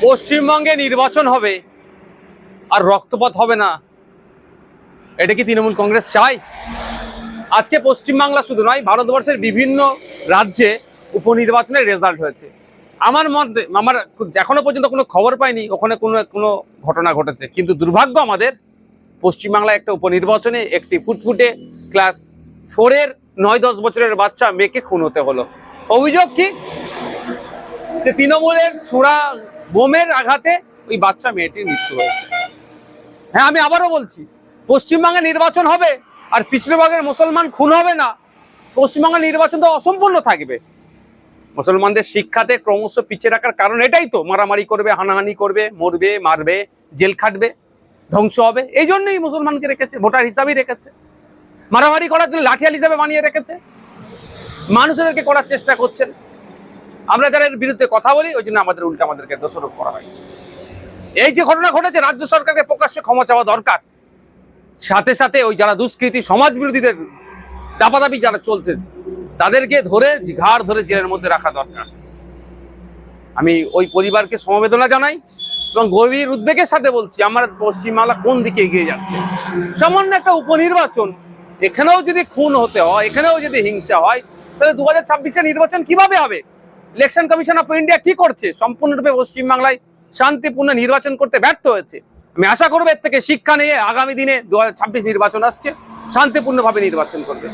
পশ্চিমবঙ্গে নির্বাচন হবে আর রক্তপাত হবে না, এটা কি তৃণমূল কংগ্রেস চায়? আজকে পশ্চিমবাংলা শুধু নয়, ভারতবর্ষের বিভিন্ন রাজ্যে উপনির্বাচনের রেজাল্ট হয়েছে। আমার এখনো পর্যন্ত কোনো খবর পাইনি ওখানে কোনো ঘটনা ঘটেছে, কিন্তু দুর্ভাগ্য আমাদের পশ্চিমবাংলায় একটা উপনির্বাচনে একটি ফুটফুটে ক্লাস 4-এর 9-10 বছরের বাচ্চা মেয়েকে খুন হতে হলো। অভিযোগ কি? যে তৃণমূলের ছোড়া বোমের আঘাতে ওই বাচ্চা মেয়েটির মৃত্যু হয়েছে। হ্যাঁ, আমি আবারও বলছি, পশ্চিমবঙ্গে নির্বাচন হবে আর পিছড়েবাগের মুসলমান খুন হবে না, পশ্চিমবঙ্গের নির্বাচন তো অসম্পূর্ণ থাকবে। মুসলমানদের শিক্ষাতে ক্রমশ পিছিয়ে রাখার কারণ এটাই তো, মারামারি করবে, হানাহানি করবে, মরবে, মারবে, জেল খাটবে, ধ্বংস হবে। এই জন্যই মুসলমানকে রেখেছে, ভোটার হিসাবেই রেখেছে। মারামারি করার জন্য লাঠিয়াল হিসাবে বানিয়ে রেখেছে, মানুষদেরকে করার চেষ্টা করছেন। আমরা যারা এর বিরুদ্ধে কথা বলি, ওই জন্য আমাদেরকে দোষারোপ করা হয়। এই যে ঘটনা ঘটেছে, রাজ্য সরকারকে প্রকাশ্যে ক্ষমা চাওয়া দরকার। সাথে সাথে ওই যারা দুষ্কৃতী সমাজ বিরোধীদের দাপাদাপি যারা চলছে, তাদেরকে ঘাড় ধরে জেলের মধ্যে রাখা দরকার। আমি ওই পরিবারকে সমবেদনা জানাই এবং গভীর উদ্বেগের সাথে বলছি, আমার পশ্চিমবাংলা কোন দিকে এগিয়ে যাচ্ছে। সামান্য একটা উপনির্বাচন, এখানেও যদি খুন হতে হয়, এখানেও যদি হিংসা হয়, তাহলে 2026-এর নির্বাচন কিভাবে হবে? ইলেকশন কমিশন অফ ইন্ডিয়া কি করছে? সম্পূর্ণরূপে পশ্চিমবাংলায় শান্তিপূর্ণ নির্বাচন করতে ব্যর্থ হয়েছে। আমি আশা করবো এর থেকে শিক্ষা নিয়ে আগামী দিনে 2026 নির্বাচন আসছে, শান্তিপূর্ণভাবে নির্বাচন করবে।